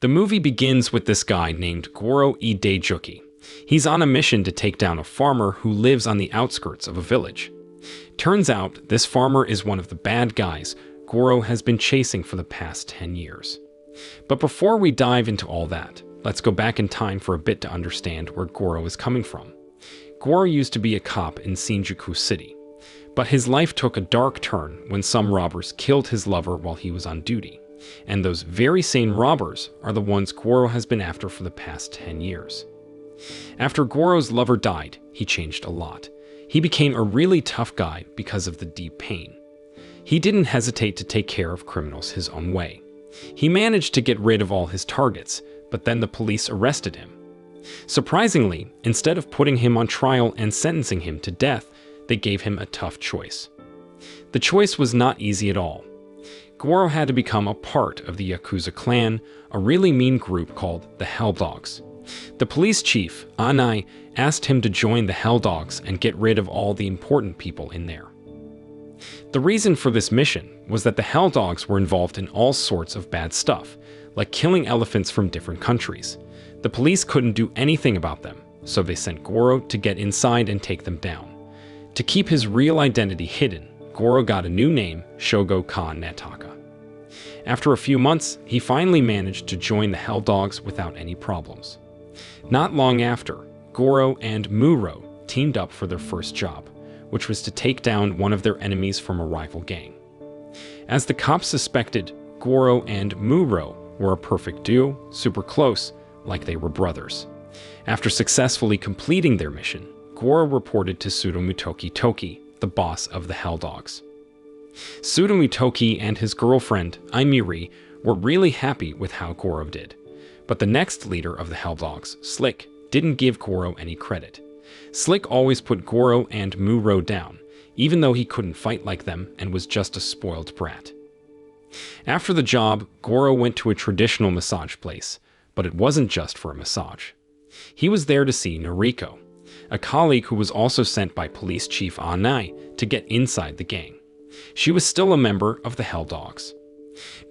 The movie begins with this guy named Goro Hidejuki. He's on a mission to take down a farmer who lives on the outskirts of a village. Turns out, this farmer is one of the bad guys Goro has been chasing for the past 10 years. But before we dive into all that, let's go back in time for a bit to understand where Goro is coming from. Goro used to be a cop in Shinjuku City, but his life took a dark turn when some robbers killed his lover while he was on duty. And those very same robbers are the ones Goro has been after for the past 10 years. After Goro's lover died, he changed a lot. He became a really tough guy because of the deep pain. He didn't hesitate to take care of criminals his own way. He managed to get rid of all his targets, but then the police arrested him. Surprisingly, instead of putting him on trial and sentencing him to death, they gave him a tough choice. The choice was not easy at all. Goro had to become a part of the yakuza clan, a really mean group called the Hell Dogs. The police chief, Anai, asked him to join the Hell Dogs and get rid of all the important people in there. The reason for this mission was that the Hell Dogs were involved in all sorts of bad stuff, like killing elephants from different countries. The police couldn't do anything about them, so they sent Goro to get inside and take them down. To keep his real identity hidden, Goro got a new name, Shogo Kanetaka. After a few months, he finally managed to join the Hell Dogs without any problems. Not long after, Goro and Muro teamed up for their first job, which was to take down one of their enemies from a rival gang. As the cops suspected, Goro and Muro were a perfect duo, super close, like they were brothers. After successfully completing their mission, Goro reported to Tsutomu Toki, the boss of the Hell Dogs. Tsutomu Toki and his girlfriend, Aimiri, were really happy with how Goro did. But the next leader of the Hell Dogs, Slick, didn't give Goro any credit. Slick always put Goro and Muro down, even though he couldn't fight like them and was just a spoiled brat. After the job, Goro went to a traditional massage place, but it wasn't just for a massage. He was there to see Noriko, a colleague who was also sent by Police Chief Anai to get inside the gang. She was still a member of the Hell Dogs.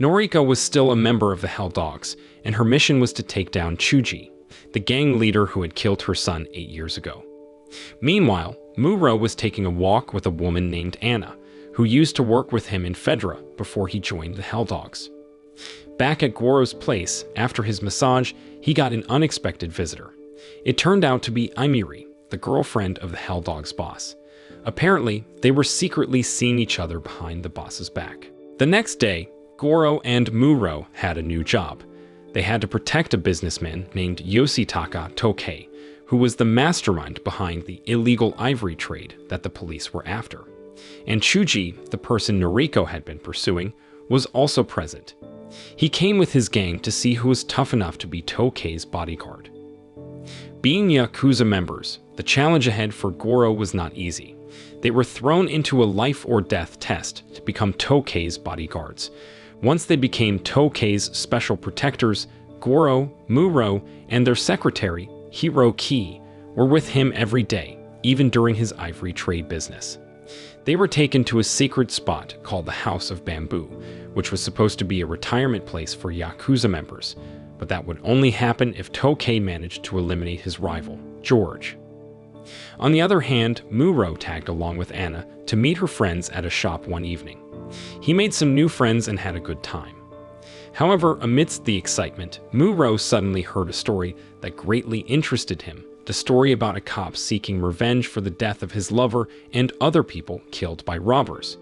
Noriko was still a member of the Hell Dogs, and her mission was to take down Chuji, the gang leader who had killed her son 8 years ago. Meanwhile, Muro was taking a walk with a woman named Anna, who used to work with him in Fedra before he joined the Hell Dogs. Back at Goro's place, after his massage, he got an unexpected visitor. It turned out to be Aimiri, the girlfriend of the Hell Dogs' boss. Apparently, they were secretly seeing each other behind the boss's back. The next day, Goro and Muro had a new job. They had to protect a businessman named Yoshitaka Tokei, who was the mastermind behind the illegal ivory trade that the police were after. And Chuji, the person Noriko had been pursuing, was also present. He came with his gang to see who was tough enough to be Tokei's bodyguard. Being Yakuza members, the challenge ahead for Goro was not easy. They were thrown into a life-or-death test to become Tokei's bodyguards. Once they became Tokei's special protectors, Goro, Muro, and their secretary, Hiroki, were with him every day, even during his ivory trade business. They were taken to a secret spot called the House of Bamboo, which was supposed to be a retirement place for Yakuza members, but that would only happen if Tokei managed to eliminate his rival, George. On the other hand, Muro tagged along with Anna to meet her friends at a shop one evening. He made some new friends and had a good time. However, amidst the excitement, Muro suddenly heard a story that greatly interested him, the story about a cop seeking revenge for the death of his lover and other people killed by robbers.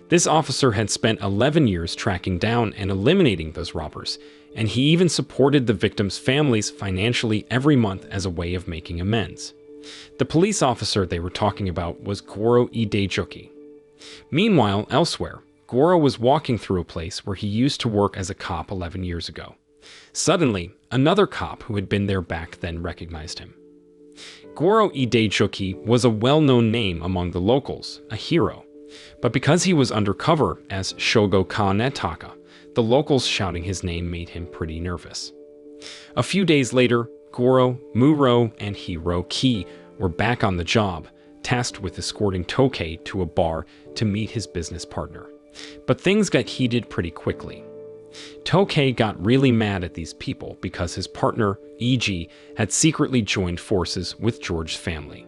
This officer had spent 11 years tracking down and eliminating those robbers, and he even supported the victims' families financially every month as a way of making amends. The police officer they were talking about was Goro Hidejuki. Meanwhile, elsewhere, Goro was walking through a place where he used to work as a cop 11 years ago. Suddenly, another cop who had been there back then recognized him. Goro Hidejuki was a well-known name among the locals, a hero. But because he was undercover as Shogo Kanetaka, the locals shouting his name made him pretty nervous. A few days later, Goro, Muro, and Hiroki were back on the job, tasked with escorting Tokei to a bar to meet his business partner. But things got heated pretty quickly. Tokei got really mad at these people because his partner, E.G., had secretly joined forces with George's family.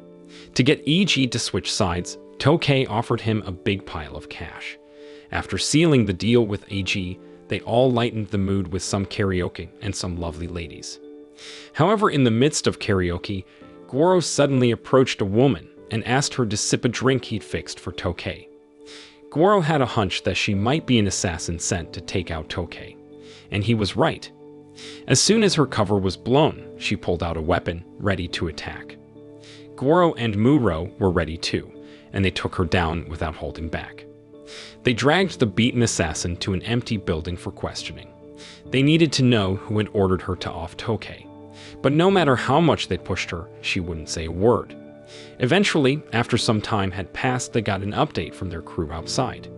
To get E.G. to switch sides, Tokei offered him a big pile of cash. After sealing the deal with E.G., they all lightened the mood with some karaoke and some lovely ladies. However, in the midst of karaoke, Goro suddenly approached a woman and asked her to sip a drink he'd fixed for Tokei. Goro had a hunch that she might be an assassin sent to take out Tokei, and he was right. As soon as her cover was blown, she pulled out a weapon, ready to attack. Goro and Muro were ready too, and they took her down without holding back. They dragged the beaten assassin to an empty building for questioning. They needed to know who had ordered her to off Tokei, but no matter how much they pushed her, she wouldn't say a word. Eventually, after some time had passed, they got an update from their crew outside.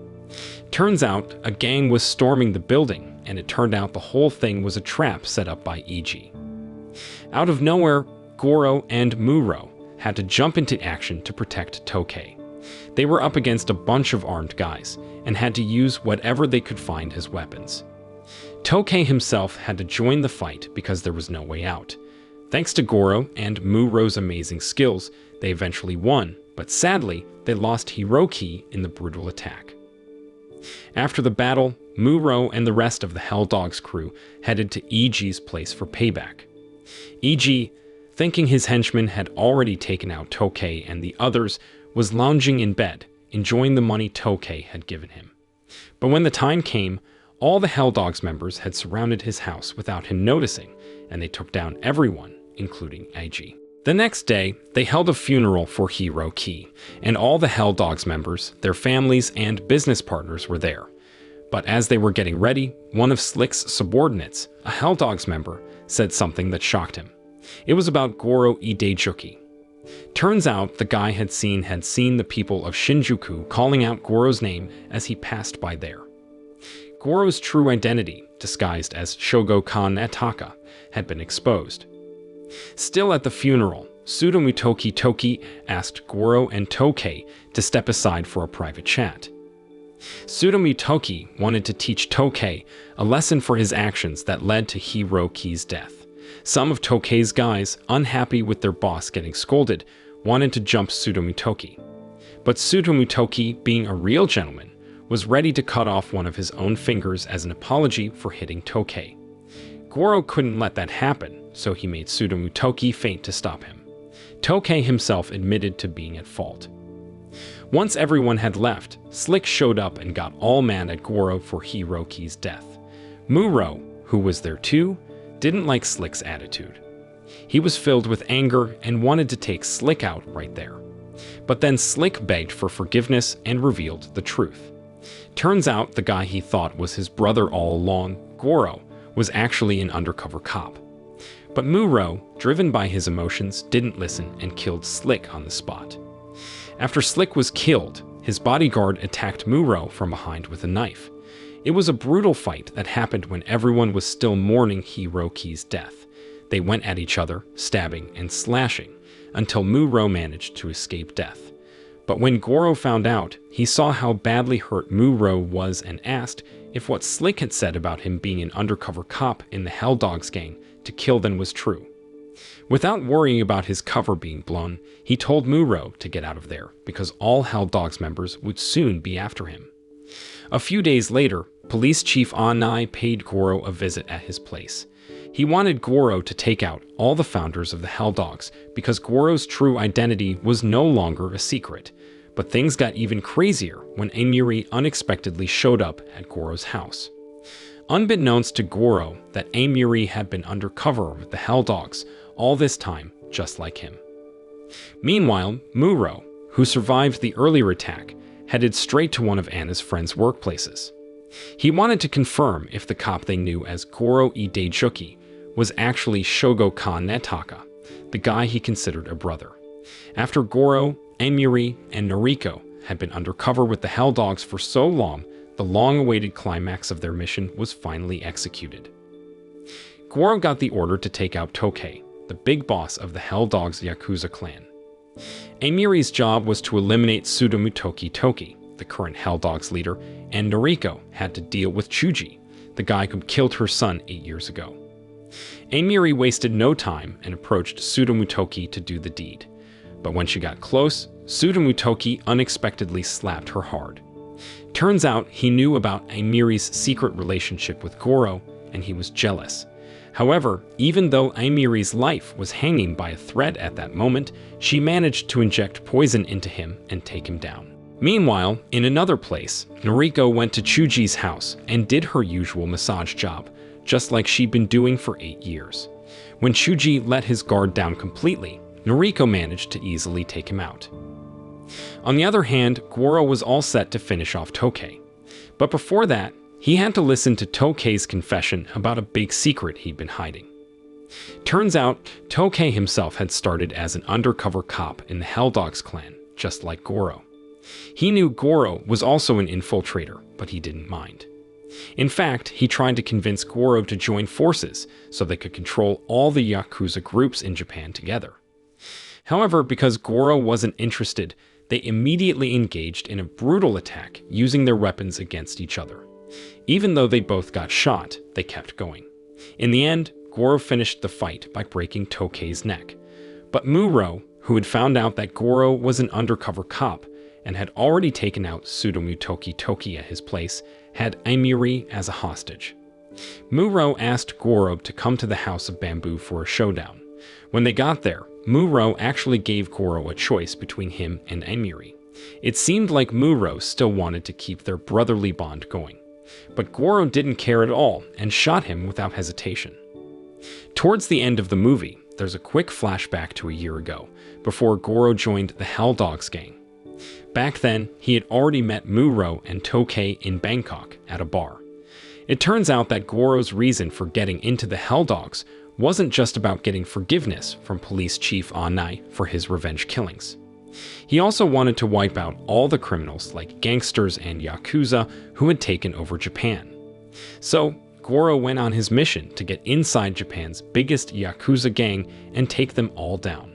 Turns out, a gang was storming the building, and it turned out the whole thing was a trap set up by E.G. Out of nowhere, Goro and Muro had to jump into action to protect Tokei. They were up against a bunch of armed guys, and had to use whatever they could find as weapons. Tokei himself had to join the fight because there was no way out. Thanks to Goro and Muro's amazing skills, they eventually won, but sadly, they lost Hiroki in the brutal attack. After the battle, Muro and the rest of the Hell Dogs crew headed to E.G.'s place for payback. E.G., thinking his henchmen had already taken out Tokei and the others, was lounging in bed, enjoying the money Tokei had given him. But when the time came, all the Hell Dogs members had surrounded his house without him noticing, and they took down everyone, including E.G. The next day, they held a funeral for Hiroki, and all the Hell Dogs members, their families, and business partners were there. But as they were getting ready, one of Slick's subordinates, a Hell Dogs member, said something that shocked him. It was about Goro Hidejuki. Turns out the guy had seen the people of Shinjuku calling out Goro's name as he passed by there. Goro's true identity, disguised as Shogo Kan Netaka, had been exposed. Still at the funeral, Tsutomu Toki asked Goro and Tokei to step aside for a private chat. Tsutomu Toki wanted to teach Tokei a lesson for his actions that led to Hiroki's death. Some of Tokei's guys, unhappy with their boss getting scolded, wanted to jump Tsutomu Toki. But Tsutomu Toki, being a real gentleman, was ready to cut off one of his own fingers as an apology for hitting Tokei. Goro couldn't let that happen, so he made Tsutomu Toki faint to stop him. Tokei himself admitted to being at fault. Once everyone had left, Slick showed up and got all mad at Goro for Hiroki's death. Muro, who was there too, didn't like Slick's attitude. He was filled with anger and wanted to take Slick out right there. But then Slick begged for forgiveness and revealed the truth. Turns out the guy he thought was his brother all along, Goro, was actually an undercover cop. But Muro, driven by his emotions, didn't listen and killed Slick on the spot. After Slick was killed, his bodyguard attacked Muro from behind with a knife. It was a brutal fight that happened when everyone was still mourning Hiroki's death. They went at each other, stabbing and slashing, until Muro managed to escape death. But when Goro found out, he saw how badly hurt Muro was and asked if what Slick had said about him being an undercover cop in the Hell Dogs gang to kill them was true. Without worrying about his cover being blown, he told Muro to get out of there because all Hell Dogs members would soon be after him. A few days later, Police Chief Anai paid Goro a visit at his place. He wanted Goro to take out all the founders of the Hell Dogs because Goro's true identity was no longer a secret. But things got even crazier when Amiri unexpectedly showed up at Goro's house. Unbeknownst to Goro that Amiri had been undercover with the Hell Dogs all this time, just like him. Meanwhile, Muro, who survived the earlier attack, headed straight to one of Anna's friends' workplaces. He wanted to confirm if the cop they knew as Goro Hidejuki was actually Shogo Kan Netaka, the guy he considered a brother. After Goro, Amiri, and Noriko had been undercover with the Hell Dogs for so long, the long-awaited climax of their mission was finally executed. Goro got the order to take out Tokei, the big boss of the Hell Dogs Yakuza clan. Amiri's job was to eliminate Tsutomu Toki, the current Hell Dogs leader, and Noriko had to deal with Chuji, the guy who killed her son 8 years ago. Amiri wasted no time and approached Tsutomutoki to do the deed. But when she got close, Tsutomutoki unexpectedly slapped her hard. Turns out he knew about Amiri's secret relationship with Goro, and he was jealous. However, even though Amiri's life was hanging by a thread at that moment, she managed to inject poison into him and take him down. Meanwhile, in another place, Noriko went to Chuji's house and did her usual massage job, just like she'd been doing for 8 years. When Chuji let his guard down completely, Noriko managed to easily take him out. On the other hand, Goro was all set to finish off Tokei. But before that, he had to listen to Tokei's confession about a big secret he'd been hiding. Turns out, Tokei himself had started as an undercover cop in the Helldogs clan, just like Goro. He knew Goro was also an infiltrator, but he didn't mind. In fact, he tried to convince Goro to join forces so they could control all the yakuza groups in Japan together. However, because Goro wasn't interested, they immediately engaged in a brutal attack using their weapons against each other. Even though they both got shot, they kept going. In the end, Goro finished the fight by breaking Tokei's neck. But Muro, who had found out that Goro was an undercover cop and had already taken out Tsutomutoki Toki at his place, had Amiri as a hostage. Muro asked Goro to come to the House of Bamboo for a showdown. When they got there, Muro actually gave Goro a choice between him and Amiri. It seemed like Muro still wanted to keep their brotherly bond going. But Goro didn't care at all and shot him without hesitation. Towards the end of the movie, there's a quick flashback to a year ago, before Goro joined the Helldogs gang. Back then, he had already met Muro and Tokei in Bangkok at a bar. It turns out that Goro's reason for getting into the Helldogs wasn't just about getting forgiveness from Police Chief Anai for his revenge killings. He also wanted to wipe out all the criminals like gangsters and yakuza who had taken over Japan. So, Goro went on his mission to get inside Japan's biggest yakuza gang and take them all down.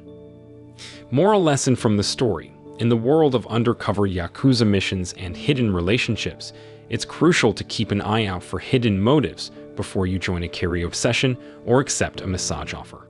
Moral lesson from the story: in the world of undercover yakuza missions and hidden relationships, it's crucial to keep an eye out for hidden motives before you join a Kyrie obsession or accept a massage offer.